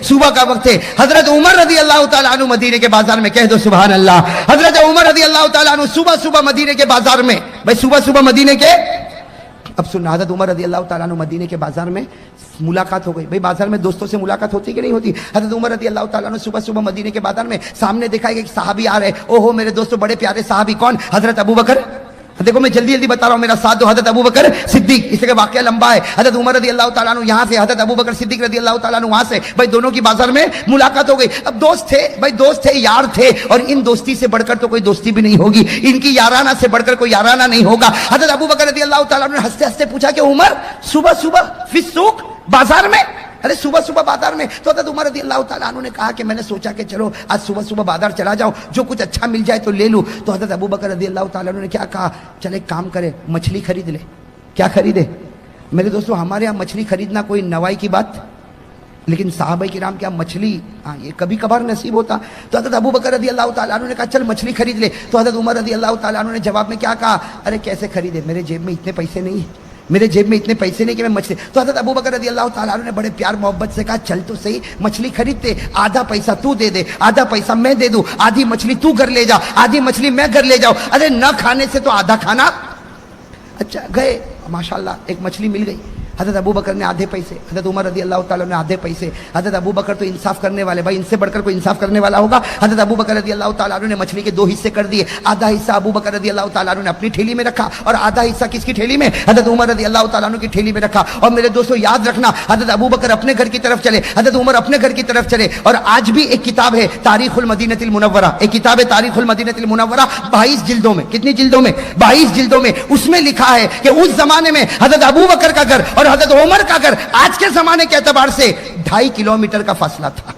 صبح کا وقت ہے. حضرت عمر رضی اللہ تعالیٰ عنہ مدینے کے بازار میں, کہہ دو سبحان اللہ. حضرت عمر رضی اللہ تعالیٰ عنہ صبح صبح مدینے کے بازار میں, بھائی صبح صبح مدینے کے, اب سننا, حضرت عمر رضی اللہ تعالیٰ عنہ مدینے کے بازار میں ملاقات ہو گئی. بھائی بازار میں دوستوں سے ملاقات ہوتی کہ نہیں ہوتی؟ حضرت عمر رضی اللہ تعالیٰ عنہ صبح صبح مدینے کے بازار میں سامنے دیکھا کہ ایک صحابی آ رہے. اوہو میرے دوستوں, بڑے پیارے صحابی. کون؟ حضرت ابو بکر. دیکھو میں جلدی جلدی بتا رہا ہوں, میرا ساتھ دو. حضرت ابو بکر صدیق, اس لیے واقعہ لمبا ہے. حضرت عمر رضی اللہ تعالیٰ عنہ یہاں سے, حضرت ابو بکر صدیق رضی اللہ تعالیٰ عنہ وہاں سے. بھائی دونوں کی بازار میں ملاقات ہو گئی. اب دوست تھے, بھائی دوست تھے, یار تھے, اور ان دوستی سے بڑھ کر تو کوئی دوستی بھی نہیں ہوگی, ان کی یارانہ سے بڑھ کر کوئی یارانہ نہیں ہوگا. حضرت ابو بکر رضی اللہ تعالیٰ عنہ نے ہنستے ہنستے پوچھا کہ عمر صبح صبح فی السوق, بازار میں, ارے صبح صبح بازار میں. تو حضرت عمر رضی اللہ تعالیٰ عنہ نے کہا کہ میں نے سوچا کہ چلو آج صبح صبح بازار چلا جاؤں, جو کچھ اچھا مل جائے تو لے لوں. تو حضرت ابو بکر رضی اللہ تعالیٰ عنہ نے کیا کہا, چل ایک کام کرے, مچھلی خرید لے. کیا خریدے؟ میرے دوستوں ہمارے یہاں مچھلی خریدنا کوئی نوائی کی بات, لیکن صحابہ کرام کیا مچھلی یہ کبھی کبھار نصیب ہوتا. تو حضرت ابو بکر رضی اللہ تعالیٰ عنہ نے کہا چل مچھلی خرید لے. تو حضرت عمر رضی اللہ تعالیٰ عنہ نے جواب میں کیا کہا, ارے کیسے خریدے, میرے جیب میں اتنے پیسے نہیں, میرے جیب میں اتنے پیسے نہیں کہ میں مچھلی. تو حضرت ابو بکر رضی اللہ تعالیٰ عنہ نے بڑے پیار محبت سے کہا چل تو صحیح, مچھلی خریدتے, آدھا پیسہ تو دے دے, آدھا پیسہ میں دے دوں, آدھی مچھلی تو گھر لے جا, آدھی مچھلی میں گھر لے جاؤ. ارے نہ کھانے سے تو آدھا کھانا. اچھا گئے, ماشاءاللہ ایک مچھلی مل گئی. حضرت ابو بکر نے آدھے پیسے, حضرت عمر رضی اللہ تعالیٰ نے آدھے پیسے. حضرت ابو بکر تو انصاف کرنے والے, بھائی ان سے بڑھ کر کوئی انصاف کرنے والا ہوگا. حضرت ابو بکر رضی اللہ تعالیٰ نے مچھلی کے دو حصے کر دیے. آدھا حصہ ابو بکر رضی اللہ تعالیٰ نے اپنی ٹھیلی میں رکھا, اور آدھا حصہ کس کی ٹھیلی میں؟ حضرت عمر رضی اللہ تعالیٰ کی ٹھیلی میں رکھا. اور میرے دوستوں یاد رکھنا, حضرت ابو بکر اپنے گھر کی طرف چلے, حضرت عمر اپنے گھر کی طرف چلے. اور آج بھی ایک کتاب ہے تاریخ المدینہ المنورہ, ایک کتاب ہے تاریخ المدینہ المنورہ, 22 جلدوں میں. کتنی جلدوں میں؟ 22 جلدوں میں. اس میں لکھا ہے کہ اس زمانے میں حضرت ابو بکر کا گھر اور حضرت عمر کا گھر آج کے زمانے کے اعتبار سے 2.5 کلومیٹر کا فاصلہ تھا.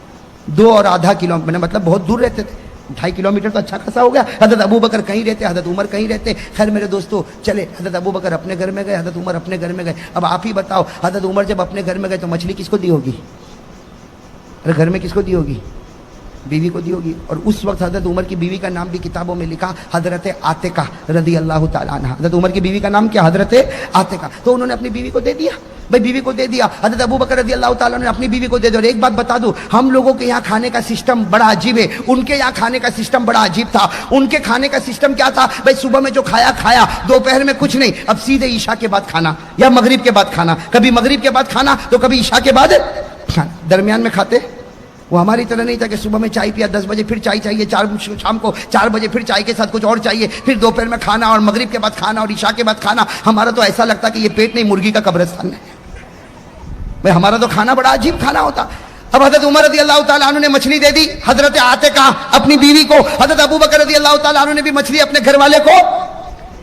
2.5 کلومیٹر, مطلب بہت دور رہتے تھے. 2.5 کلومیٹر تو اچھا خاصا ہو گیا. حضرت ابو بکر کہیں رہتے, حضرت عمر کہیں رہتے. خیر میرے دوستو چلے, حضرت ابو بکر اپنے گھر میں گئے, حضرت عمر اپنے گھر میں گئے. اب آپ ہی بتاؤ, حضرت عمر جب اپنے گھر میں گئے تو مچھلی کس کو دی ہوگی؟ ارے گھر میں کس کو دی ہوگی؟ بیوی کو دی ہوگی. اور اس وقت حضرت عمر کی بیوی کا نام بھی کتابوں میں لکھا حضرت عاتقہ رضی اللہ تعالیٰ عنہ. حضرت عمر کی بیوی کا نام کیا؟ حضرت عاتقہ. تو انہوں نے اپنی بیوی کو دے دیا, بھائی بیوی کو دے دیا. حضرت ابو بکر رضی اللہ تعالیٰ نے اپنی بیوی کو دے دیا. اور ایک بات بتا دوں, ہم لوگوں کے یہاں کھانے کا سسٹم بڑا عجیب ہے, ان کے یہاں کھانے کا سسٹم بڑا عجیب تھا. ان کے کھانے کا سسٹم کیا تھا بھائی؟ صبح میں جو کھایا کھایا, دوپہر میں کچھ نہیں, اب سیدھے عشاء کے بعد کھانا یا مغرب کے بعد کھانا. کبھی مغرب کے بعد کھانا تو کبھی عشاء کے بعد کھانا, درمیان میں کھاتے. وہ ہماری طرح نہیں تھا کہ صبح میں چائے پیا, 10 بجے پھر چائے چاہیے, شام کو 4 بجے پھر چائے کے ساتھ کچھ اور چاہیے, پھر دوپہر میں کھانا اور مغرب کے بعد کھانا اور عشاء کے بعد کھانا. ہمارا تو ایسا لگتا کہ یہ پیٹ نہیں مرغی کا قبرستان ہے. بھائی ہمارا تو کھانا بڑا عجیب کھانا ہوتا. اب حضرت عمر رضی اللہ تعالیٰ عنہ نے مچھلی دے دی حضرت عاتقہ اپنی بیوی کو. حضرت ابو بکر رضی اللہ تعالیٰ عنہ نے بھی مچھلی اپنے گھر والے کو,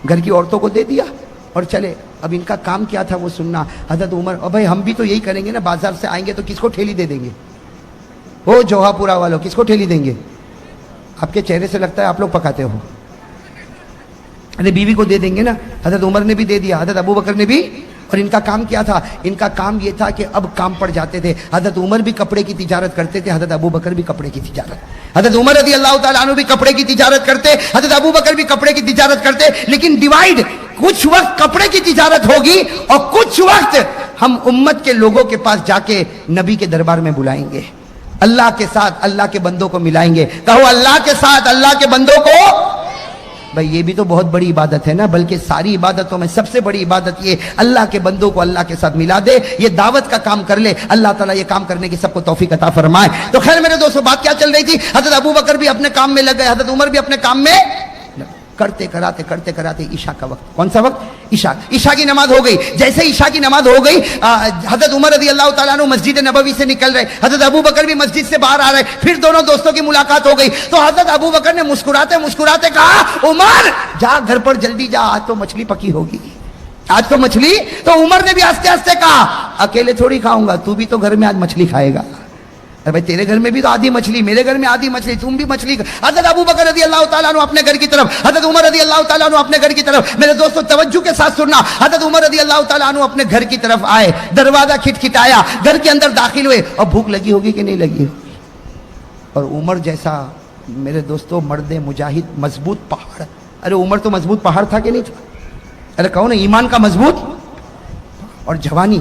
گھر کی عورتوں کو دے دیا. اور چلے, اب ان کا کام کیا تھا وہ سننا. حضرت عمر, اور بھائی ہم بھی تو یہی کریں گے نا, بازار سے آئیں گے تو کس کو ٹھیلی دے دیں گے؟ وہ جوہا پورا والوں کس کو ٹھیلی دیں گے؟ آپ کے چہرے سے لگتا ہے آپ لوگ پکاتے ہو. ارے بیوی کو دے دیں گے نا. حضرت عمر نے بھی دے دیا, حضرت ابو بکر نے بھی. اور ان کا کام کیا تھا؟ ان کا کام یہ تھا کہ اب کام پڑ جاتے تھے. حضرت عمر بھی کپڑے کی تجارت کرتے تھے, حضرت ابو بکر بھی کپڑے کی تجارت. حضرت عمر رضی اللہ تعالیٰ عنہ بھی کپڑے کی تجارت کرتے, حضرت ابو بکر بھی کپڑے کی تجارت کرتے. لیکن ڈیوائیڈ, کچھ وقت کپڑے کی تجارت ہوگی اور کچھ وقت ہم امت کے لوگوں کے پاس جا کے نبی کے دربار میں بلائیں گے, اللہ کے ساتھ اللہ کے بندوں کو ملائیں گے. کہو اللہ کے ساتھ اللہ کے بندوں کو. بھائی یہ بھی تو بہت بڑی عبادت ہے نا, بلکہ ساری عبادتوں میں سب سے بڑی عبادت یہ اللہ کے بندوں کو اللہ کے ساتھ ملا دے. یہ دعوت کا کام کر لے, اللہ تعالیٰ یہ کام کرنے کی سب کو توفیق عطا فرمائے. تو خیر میرے دوستو بات کیا چل رہی تھی؟ حضرت ابو بکر بھی اپنے کام میں لگ گئے, حضرت عمر بھی اپنے کام میں کرتے کراتے عشاء کا وقت. کون سا وقت؟ عشاء کی نماز ہو گئی. جیسے عشاء کی نماز ہو گئی, حضرت عمر رضی اللہ تعالیٰ عنہ مسجد نبوی سے نکل رہے, حضرت ابو بکر بھی مسجد سے باہر آ رہے. پھر دونوں دوستوں کی ملاقات ہو گئی. تو حضرت ابو بکر نے مسکراتے کہا, عمر جا گھر پر جلدی جا, آج تو مچھلی پکی ہوگی, آج تو مچھلی. تو عمر نے بھی ہنستے ہنستے کہا, اکیلے تھوڑی کھاؤں گا, تو بھی تو گھر میں آج مچھلی کھائے گا. بھائی تیرے گھر میں بھی تو آدھی مچھلی, میرے گھر میں آدھی مچھلی, تم بھی مچھلی. حضرت ابو بکر رضی اللہ تعالیٰ عنہ اپنے گھر کی طرف, حضرت عمر رضی اللہ تعالیٰ عنہ اپنے گھر کی طرف. میرے دوستوں توجہ کے ساتھ سننا, حضرت عمر رضی اللہ تعالیٰ عنہ اپنے گھر کی طرف آئے, دروازہ کھٹکھٹایا, گھر کے اندر داخل ہوئے. اور بھوک لگی ہوگی کہ نہیں لگی ہوگی؟ اور عمر جیسا میرے دوستوں مرد مجاہد, مضبوط پہاڑ. ارے عمر تو مضبوط پہاڑ تھا کہ نہیں تھا؟ ارے کہو نا, ایمان کا مضبوط اور جوانی.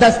10,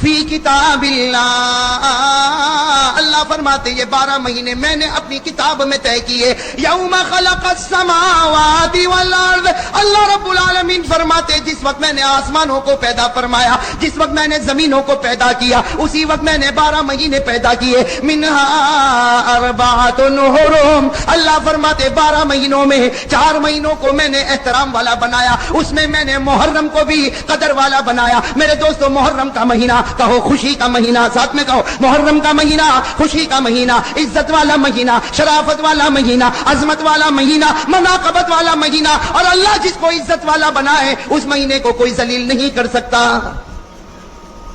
فی کتاب اللہ، اللہ فرماتے یہ 12 مہینے میں نے اپنی کتاب میں طے کیے. یوم خلق السماوات والارض، اللہ رب العالمین فرماتے جس وقت میں نے آسمانوں کو پیدا فرمایا، جس وقت میں نے زمینوں کو پیدا کیا، اسی وقت میں نے 12 مہینے پیدا کیے. منہا اربعۃ حرم، اللہ فرماتے 12 مہینوں میں 4 مہینوں کو میں نے احترام والا بنایا، اس میں میں نے محرم کو بھی قدر والا بنایا. میرے دوستو محرم کا مہینہ کہو خوشی کا مہینہ، ساتھ میں کہو محرم کا مہینہ خوشی کا مہینہ، عزت والا مہینہ، شرافت والا مہینہ، عظمت والا مہینہ، مناقبت والا مہینہ. اور اللہ جس کو عزت والا بنائے اس مہینے کو کوئی ذلیل نہیں کر سکتا.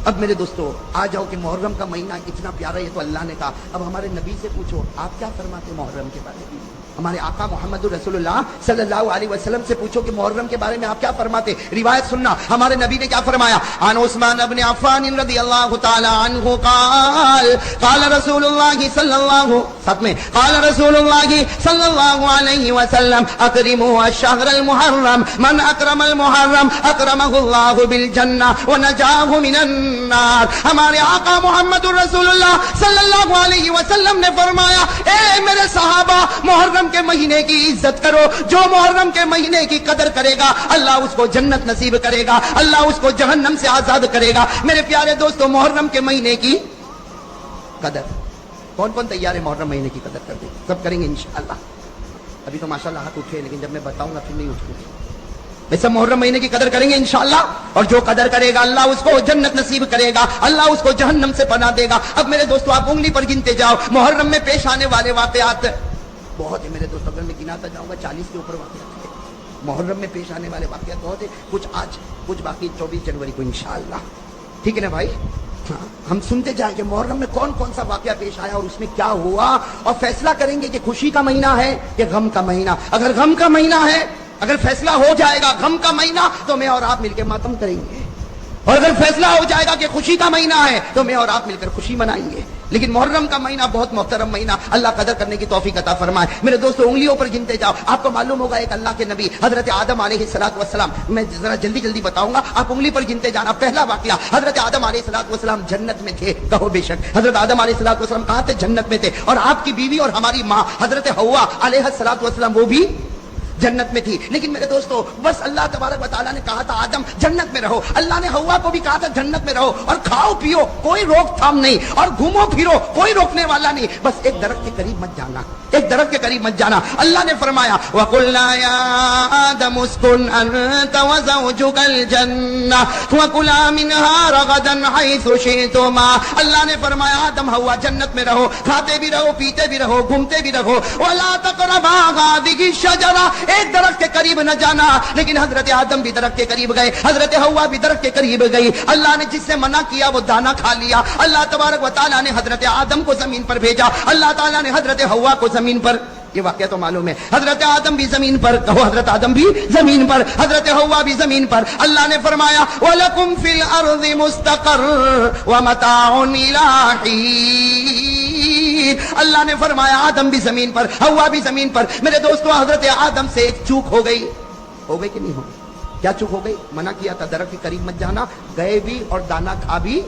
اب میرے دوستو آ جاؤ کہ محرم کا مہینہ اتنا پیارا، یہ تو اللہ نے کہا. اب ہمارے نبی سے پوچھو آپ کیا فرماتے محرم کے بارے میں. ہمارے آقا محمد رسول اللہ صلی اللہ علیہ وسلم سے پوچھو کہ محرم کے بارے میں آپ کیا فرماتے. روایت سننا ہمارے نبی نے کیا فرمایا. عن عثمان بن عفان رضی اللہ تعالی عنہ قال قال رسول اللہ صلی اللہ ساتھ میں قال رسول اللہ صلی اللہ علیہ وسلم اکرموا الشہر المحرم من اکرم المحرم اکرمہ اللہ بالجنہ ونجاہ من النار. ہمارے آقا محمد رسول اللہ صلی اللہ علیہ وسلم نے فرمایا اے میرے صحابہ محرم کے مہینے کی عزت کرو. جو محرم کے مہینے کی قدر کرے گا اللہ اس کو جنت نصیب کرے گا، اللہ اس کو جہنم سے آزاد کرے گا. میرے پیارے دوستو محرم کے مہینے کی قدر کون کون تیار ہے محرم مہینے کی قدر کر دیں؟ سب کریں گے انشاءاللہ. ابھی تو ماشاءاللہ ہاتھ اٹھے لیکن جب میں بتاؤں گا پھر نہیں اٹھوں گے. ویسے محرم مہینے کی قدر کریں گے انشاءاللہ، اور جو قدر کرے گا اللہ اس کو جنت نصیب کرے گا، اللہ اس کو جہنم سے پناہ دے گا. اب میرے دوستو آپ انگلی پر گنتے جاؤ محرم میں پیش آنے والے واقعات بہت ہے. میرے دوست اگر میں گناتا جاؤں گا 40 کے اوپر واقعات ہے. محرم میں پیش آنے والے واقعات بہت ہے. کچھ آج کچھ باقی 24 جنوری کو انشاءاللہ. ٹھیک ہے نا بھائی؟ ہم سنتے جائیں کہ محرم میں کون کون سا واقعہ پیش آیا اور اس میں کیا ہوا، اور فیصلہ کریں گے کہ خوشی کا مہینہ ہے کہ غم کا مہینہ. اگر غم کا مہینہ ہے، اگر فیصلہ ہو جائے گا غم کا مہینہ تو میں اور آپ مل کے ماتم کریں گے، اور اگر فیصلہ ہو جائے گا کہ خوشی کا مہینہ ہے تو میں اور آپ مل کر خوشی منائیں گے. لیکن محرم کا مہینہ بہت محترم مہینہ، اللہ قدر کرنے کی توفیق عطا فرمائے. میرے دوستو انگلیوں پر گنتے جاؤ. آپ کو معلوم ہوگا ایک اللہ کے نبی حضرت آدم علیہ السلام، میں ذرا جلدی جلدی بتاؤں گا، آپ انگلی پر گنتے جانا. پہلا واقعہ حضرت آدم علیہ السلام جنت میں تھے. کہو بے شک. حضرت آدم علیہ السلام کہاں تھے؟ جنت میں تھے. اور آپ کی بیوی اور ہماری ماں حضرت حوا علیہ السلام وہ بھی جنت میں تھی. لیکن میرے دوستو بس اللہ تبارک و تعالیٰ نے کہا تھا آدم جنت میں رہو. اللہ نے حوا کو بھی کہا تھا جنت میں رہو، اور کھاؤ پیو کوئی روک تھام نہیں، اور گھومو پھرو کوئی روکنے والا نہیں. بس ایک درخت کے قریب مت جانا، ایک درخت کے قریب مت جانا. اللہ نے فرمایا وَقُلْنَا يَا آدَمُ اسْكُنْ أَنْتَ وَزَوْجُكَ الْجَنَّةَ وَكُلَا مِنْهَا رَغَدًا حَيْثُ شِئْتُمَا. اللہ نے فرمایا آدم حوا جنت میں رہو، کھاتے بھی رہو پیتے بھی رہو گھومتے بھی رہو. وَلَا تَقْرَبَا هَٰذِهِ الشَّجَرَةَ، ایک درخت کے قریب نہ جانا. لیکن حضرت آدم بھی درخت کے قریب گئے، حضرت حوا بھی درخت کے قریب گئی. اللہ نے جس سے منع کیا وہ دانا کھا لیا. اللہ تبارک و تعالیٰ نے حضرت آدم کو زمین پر بھیجا، اللہ تعالیٰ نے حضرت حوا کو زمین پر. یہ واقعہ تو معلوم ہے. حضرت آدم بھی زمین پر، کہو حضرت آدم بھی زمین پر، حضرت حوا بھی زمین پر. اللہ نے فرمایا وَلَكُمْ فِي الْأَرْضِ مُسْتَقَرٌّ وَمَتَاعٌ إِلَىٰ حِينٍ. اللہ نے فرمایا آدم بھی زمین پر حوا بھی زمین پر. میرے دوستو حضرت آدم سے ایک چوک ہو گئی کہ نہیں ہو گئی؟ کیا چوک ہو گئی؟ منع کیا تھا درخت کے قریب مت جانا، گئے بھی اور دانا کھا بھی.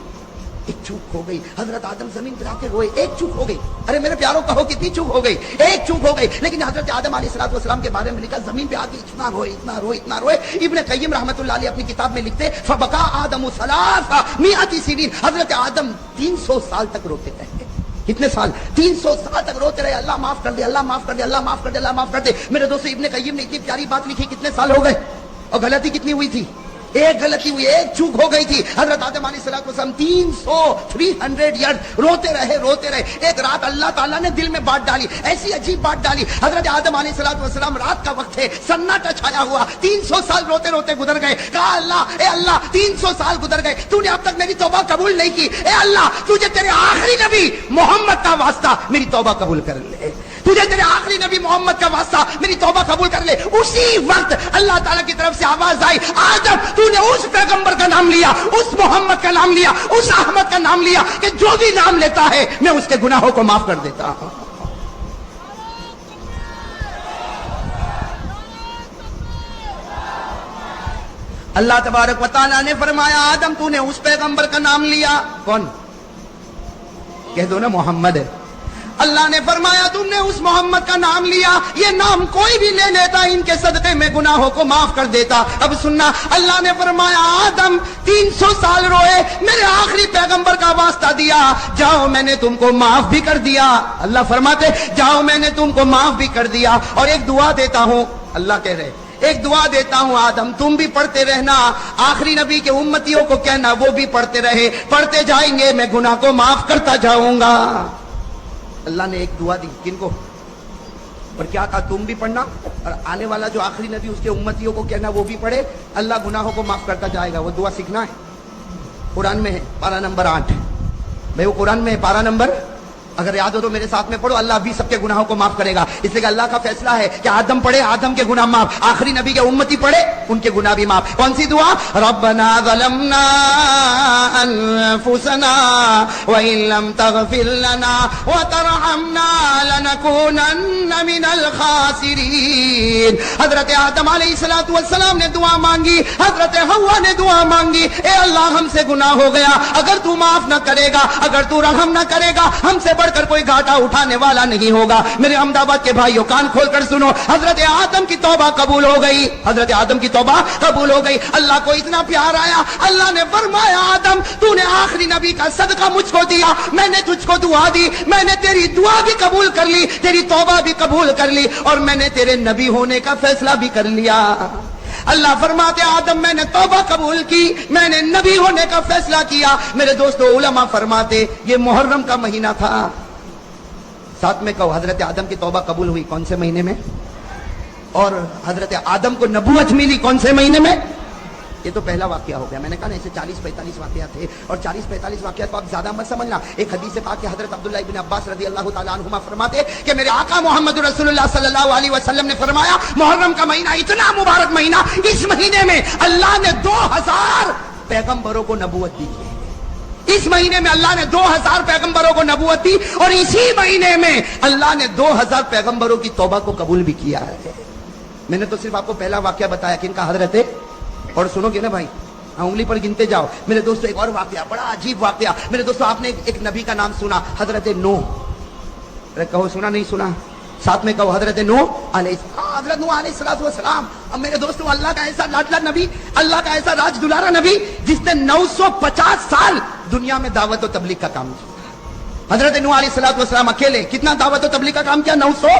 ایک چوک ہو گئی. حضرت آدم زمین پر آ کے روئے. ایک چوک ہو گئی. ارے میرے پیاروں کہو کتنی چوک ہو گئی؟ ایک چوک ہو گئی. لیکن حضرت آدم علیہ السلام کے بارے میں لکھا زمین پہ آ کے اتنا روئے. ابن قیم رحمۃ اللہ علیہ اپنی کتاب میں لکھتے فبکا آدم 300 سنین. حضرت آدم 300 سال تک روتے رہے. کتنے سال؟ 300 سال تک روتے رہے. اللہ معاف کر دے، اللہ معاف کر دے، اللہ معاف کر دے، اللہ معاف کر دے. میرے دوستو ابن قیم نے اتنی پیاری بات لکھی. کتنے سال ہو گئے؟ اور غلطی کتنی ہوئی تھی؟ ایک غلطی ہوئی، ایک چوک ہو گئی تھی. حضرت آدم علیہ السلام 300 ایئرز روتے رہے. ایک رات اللہ تعالیٰ نے دل میں بات ڈالی، ایسی عجیب بات ڈالی. حضرت آدم علیہ السلام رات کا وقت ہے، سناٹا چھایا ہوا، 300 سال روتے روتے گزر گئے. کہا اے اللہ 300 سال گزر گئے، تو نے اب تک میری توبہ قبول نہیں کی. اے اللہ تجھے تیرے آخری نبی محمد کا واسطہ میری توبہ قبول کر لے، تجھے تیرے آخری نبی محمد کا واسطہ میری توبہ قبول کر لے. اسی وقت اللہ تعالیٰ کی طرف سے آواز آئی آدم تو نے اس پیغمبر کا نام لیا، اس محمد کا نام لیا، اس احمد کا نام لیا کہ جو بھی نام لیتا ہے میں اس کے گناہوں کو معاف کر دیتا ہوں. اللہ تبارک و تعالیٰ نے فرمایا آدم تو نے اس پیغمبر کا نام لیا، کون؟ کہہ دو نا محمد ہے۔ اللہ نے فرمایا تم نے اس محمد کا نام لیا، یہ نام کوئی بھی لے لیتا ان کے صدقے میں گناہوں کو معاف کر دیتا۔ اب سننا، اللہ نے فرمایا آدم 300 سال روئے، میرے آخری پیغمبر کا واسطہ دیا، جاؤ میں نے تم کو معاف بھی کر دیا۔ اللہ فرماتے جاؤ میں نے تم کو معاف بھی کر دیا، اور ایک دعا دیتا ہوں، اللہ کہہ رہے ایک دعا دیتا ہوں آدم تم بھی پڑھتے رہنا، آخری نبی کے امتیوں کو کہنا وہ بھی پڑھتے رہے، پڑھتے جائیں گے میں گناہ کو معاف کرتا جاؤں گا۔ اللہ نے ایک دعا دی، کن کو؟ اور کیا کہا؟ تم بھی پڑھنا، اور آنے والا جو آخری نبی اس کے امتیوں کو کہنا وہ بھی پڑھے، اللہ گناہوں کو معاف کرتا جائے گا۔ وہ دعا سیکھنا ہے، قرآن میں ہے، پارہ نمبر 8 بھائی، وہ قرآن میں ہے پارہ نمبر، اگر یاد ہو تو میرے ساتھ میں پڑھو، اللہ بھی سب کے گناہوں کو معاف کرے گا۔ اس لیے کہ اللہ کا فیصلہ ہے کہ آدم پڑھے آدم کے گناہ معاف، آخری نبی کے امتی پڑھے ان کے گناہ بھی معاف۔ کون سی دعا؟ ربنا ظلمنا انفسنا وان لم تغفر لنا وترحمنا لنكونن من الخاسرین۔ حضرت آدم علیہ السلام نے دعا مانگی، حضرت حوا نے دعا مانگی، اے اللہ ہم سے گناہ ہو گیا، اگر تو معاف نہ کرے گا، اگر تو رحم نہ کرے گا، ہم سے بڑھ کر کوئی گھاٹا اٹھانے والا نہیں ہوگا۔ میرے احمد آباد کے بھائیوں کان کھول کر سنو، حضرت آدم کی توبہ قبول ہو گئی، حضرت آدم کی توبہ قبول ہو گئی۔ اللہ کو اتنا پیار آیا، اللہ نے فرمایا آدم تو نے آخری نبی کا صدقہ مجھ کو دیا، میں نے تجھ کو دعا دی، میں نے تیری دعا بھی قبول کر لی، تیری توبہ بھی قبول کر لی، اور میں نے تیرے نبی ہونے کا فیصلہ بھی کر لیا۔ اللہ فرماتے آدم میں نے توبہ قبول کی، میں نے نبی ہونے کا فیصلہ کیا۔ میرے دوستو علماء فرماتے یہ محرم کا مہینہ تھا، ساتھ میں کہو حضرت آدم کی توبہ قبول ہوئی کون سے مہینے میں؟ اور حضرت آدم کو نبوت ملی کون سے مہینے میں؟ یہ تو پہلا واقعہ ہو گیا۔ میں نے کہا نا ایسے 40-45 واقعات تھے، اور 40-45 واقعات کو آپ زیادہ مت سمجھنا۔ ایک حدیث سے پاک کہ حضرت عبداللہ ابن عباس رضی اللہ تعالیٰ عنہما فرماتے کہ میرے آقا محمد رسول اللہ صلی اللہ علیہ وسلم نے فرمایا محرم کا مہینہ اتنا مبارک مہینہ، اس مہینے میں اللہ نے 2000 پیغمبروں کو نبوت دی ہے۔ اس مہینے میں اللہ نے 2000 پیغمبروں کو نبوت دی، اور اسی مہینے میں اللہ نے 2000 پیغمبروں کی توبہ کو قبول بھی کیا ہے۔ میں نے تو صرف آپ کو پہلا واقعہ بتایا کہ ان کا حضرت ہے، اور سنو گے نا بھائی، انگلی پر گنتے جاؤ۔ میرے دوستو ایک اور واقعہ، بڑا عجیب واقعہ۔ میرے دوستو آپ نے ایک نبی کا نام سنا، حضرت نوح، کہو سنا نہیں سنا؟ ساتھ میں کہو حضرت نوح علیہ السلام۔ حضرت نوح علیہ السلام، اب میرے دوستو اللہ کا ایسا لاڈلا نبی، اللہ کا ایسا راج دلارا نبی جس نے 950 سال دنیا میں دعوت و تبلیغ کا کام کیا۔ حضرت نوح علیہ السلام اکیلے کتنا دعوت و تبلیغ کا کام کیا؟ 900۔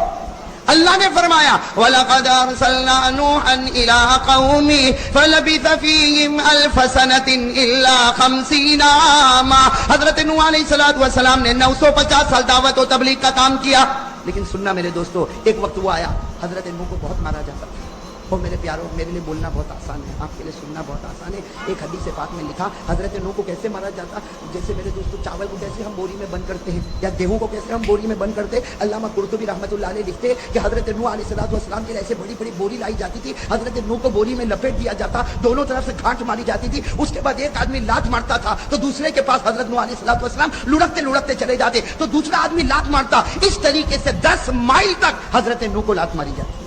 اللہ نے فرمایا وَلَقَدْ أَرْسَلْنَا نُوحًا إِلَىٰ قَوْمِهِ فَلَبِثَ فِيهِمْ أَلْفَ سَنَةٍ إِلَّا 50 عَامًا۔ حضرت نوح علیہ السلام نے 950 سال دعوت و تبلیغ کا کام کیا۔ لیکن سننا میرے دوستو، ایک وقت وہ آیا حضرت نوح کو بہت مارا جاتا تھا۔ اور میرے پیاروں، میرے لیے بولنا بہت آسان ہے، آپ کے لیے سننا بہت آسان ہے۔ ایک حدیث پاک میں لکھا حضرت نوح کو کیسے مارا جاتا، جیسے میرے دوستو چاول کو کیسے ہم بوری میں بند کرتے ہیں، یا گیہوں کو کیسے ہم بوری میں بند کرتے ہیں۔ علامہ قرطبی رحمۃ اللہ علیہ لکھتے کہ حضرت نوح علیہ السلام کے لیے ایسے بڑی بڑی بوری لائی جاتی تھی، حضرت نوح کو بوری میں لپیٹ دیا جاتا، دونوں طرف سے گھانٹ ماری جاتی تھی، اس کے بعد ایک آدمی لات مارتا تھا تو دوسرے کے پاس حضرت نوح علیہ السلام لڑکتے لڑکتے چلے جاتے تو دوسرا آدمی لات مارتا۔ اس طریقے سے 10 مائل تک حضرت نوح کو لات ماری جاتی۔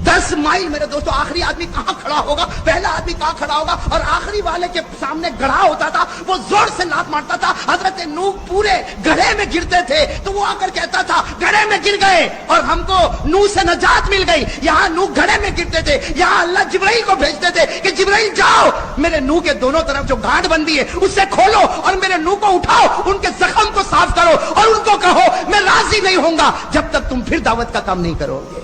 10 مائل میرے دوستو، آخری آدمی کہاں کھڑا ہوگا، پہلا آدمی کہاں کھڑا ہوگا، اور آخری والے کے سامنے گڑھا ہوتا تھا، وہ زور سے لات مارتا تھا۔ حضرت نوح پورے گڑھے میں گرتے تھے تو وہ آ کر کہتا تھا گڑھے میں گر گئے اور ہم کو نوح سے نجات مل گئی۔ یہاں نوح گڑھے میں گرتے تھے، یہاں اللہ جبرائیل کو بھیجتے تھے کہ جبرائیل جاؤ میرے نوح کے دونوں طرف جو گانٹ بندی ہے اسے کھولو اور میرے نوح کو اٹھاؤ، ان کے زخم کو صاف کرو، اور ان کو کہو میں راضی نہیں ہوں گا جب تک تم پھر دعوت کا کام نہیں کرو گے۔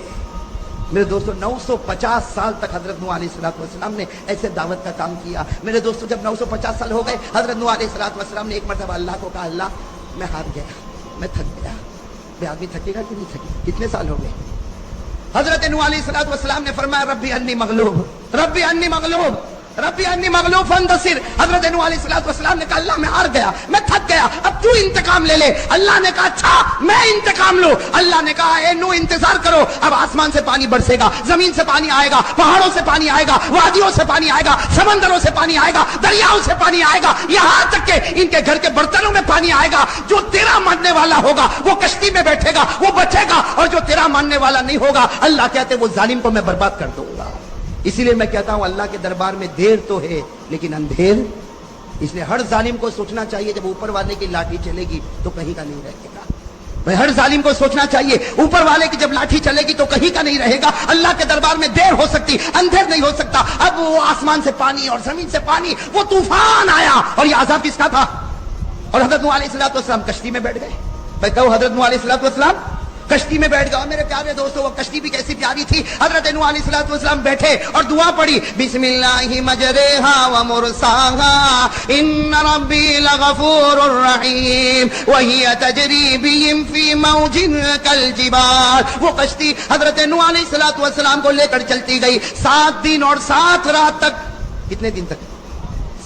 میرے دوستو 950 سال تک حضرت نوح علیہ السلام نے ایسے دعوت کا کام کیا۔ میرے دوستو جب 950 سال ہو گئے، حضرت نوح علیہ السلام نے ایک مرتبہ اللہ کو کہا اللہ میں ہار گیا، میں تھک گیا۔ بے آدمی تھکے گا کہ نہیں تھکے؟ کتنے سال ہو گئے؟ حضرت نوح علیہ السلام نے فرمایا ربی انی مغلوب، ربی انی مغلوب، ربی انی مغلوب فانتصر۔ حضرت نوح علیہ السلام نے کہا اللہ میں ہار گیا، میں تھک گیا، اب تو انتقام لے لے۔ اللہ نے کہا اچھا میں انتقام لوں۔ اللہ نے کہا اے نوح انتظار کرو، اب آسمان سے پانی برسے گا، زمین سے پانی آئے گا، پہاڑوں سے پانی آئے گا، وادیوں سے پانی آئے گا، سمندروں سے پانی آئے گا، دریاؤں سے پانی آئے گا، یہاں تک کہ ان کے گھر کے برتنوں میں پانی آئے گا۔ جو تیرا ماننے والا ہوگا وہ کشتی میں بیٹھے گا، وہ بچے گا، اور جو تیرا ماننے والا نہیں ہوگا اللہ کہتے وہ ظالم کو میں برباد کر دوں گا۔ اسی لیے میں کہتا ہوں اللہ کے دربار میں دیر تو ہے لیکن اندھیر، اس لیے ہر ظالم کو سوچنا چاہیے جب اوپر والے کی لاٹھی چلے گی تو کہیں کا نہیں رہے گا۔ بھائی ہر ظالم کو سوچنا چاہیے اوپر والے کی جب لاٹھی چلے گی تو کہیں کا نہیں رہے گا۔ اللہ کے دربار میں دیر ہو سکتی، اندھیر نہیں ہو سکتا۔ اب وہ آسمان سے پانی اور زمین سے پانی، وہ طوفان آیا اور یہ عذاب کس کا تھا؟ اور حضرت نوح علیہ السلام کشتی میں بیٹھ گئے۔ بھائی کہو حضرت نوح علیہ السلام کشتی میں بیٹھ گئے۔ اور میرے پیارے دوستو وہ کشتی بھی کیسی پیاری تھی۔ حضرت نوح علیہ السلام بیٹھے اور دعا پڑھی، بسم اللہ مجریہا ومرساہا ان ربی لغفور الرحیم وہی تجری بہم فی موج کالجبال۔ وہ کشتی حضرت نوح علیہ السلام کو لے کر چلتی گئی 7 دن اور 7 رات تک۔ کتنے دن تک؟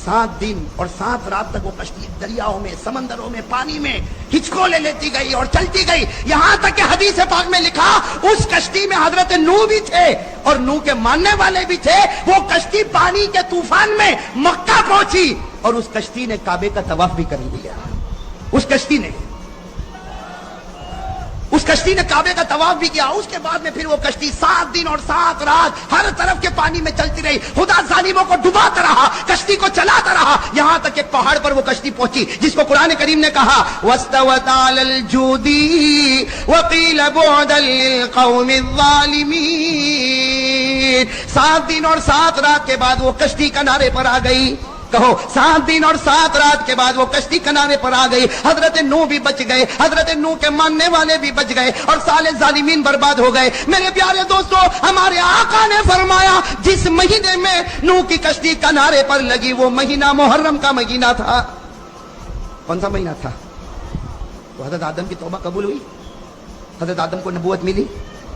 7 دن اور 7 رات تک وہ کشتی دریاؤں میں، سمندروں میں، پانی میں ہچکولے لیتی گئی اور چلتی گئی، یہاں تک کہ حدیث پاک میں لکھا اس کشتی میں حضرت نوح بھی تھے اور نوح کے ماننے والے بھی تھے۔ وہ کشتی پانی کے طوفان میں مکہ پہنچی اور اس کشتی نے کعبے کا طواف بھی کر لیا۔ اس کشتی نے کعبے کا طواف بھی کیا۔ اس کے بعد میں پھر وہ کشتی 7 دن اور 7 رات ہر طرف کے پانی میں چلتی رہی۔ خدا ظالموں کو ڈباتا رہا، کشتی کو چلاتا رہا، یہاں تک ایک پہاڑ پر وہ کشتی پہنچی جس کو قرآن کریم نے کہا وَاسْتَوَتْ عَلَى الْجُودِي وَقِيلَ بُعْدًا لِلْقَوْمِ الظَّالِمِينَ۔ 7 دن اور 7 رات کے بعد وہ کشتی کنارے پر آ گئی۔ کہو 7 دن اور 7 رات کے بعد وہ کشتی کنارے پر آ گئی۔ حضرت نوح بھی بچ گئے، حضرت نوح کے ماننے والے بھی بچ گئے اور سارے ظالمین برباد ہو گئے۔ میرے پیارے دوستو ہمارے آقا نے فرمایا جس مہینے میں نوح کی کشتی کنارے پر لگی وہ مہینہ محرم کا مہینہ تھا۔ کون سا مہینہ تھا؟ تو حضرت آدم کی توبہ قبول ہوئی، حضرت آدم کو نبوت ملی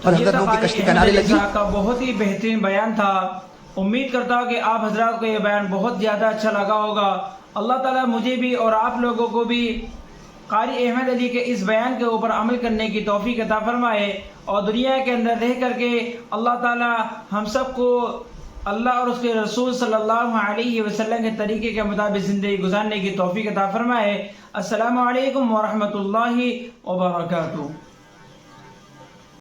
اور حضرت نوح کی کشتی کنارے لگی۔ کا بہت ہی بہترین بیان تھا۔ امید کرتا ہوں کہ آپ حضرات کو یہ بیان بہت زیادہ اچھا لگا ہوگا۔ اللہ تعالیٰ مجھے بھی اور آپ لوگوں کو بھی قاری احمد علی کے اس بیان کے اوپر عمل کرنے کی توفیق عطا فرمائے اور دنیا کے اندر رہ کر کے اللہ تعالیٰ ہم سب کو اللہ اور اس کے رسول صلی اللہ علیہ وسلم کے طریقے کے مطابق زندگی گزارنے کی توفیق عطا فرمائے۔ السلام علیکم ورحمۃ اللہ وبرکاتہ۔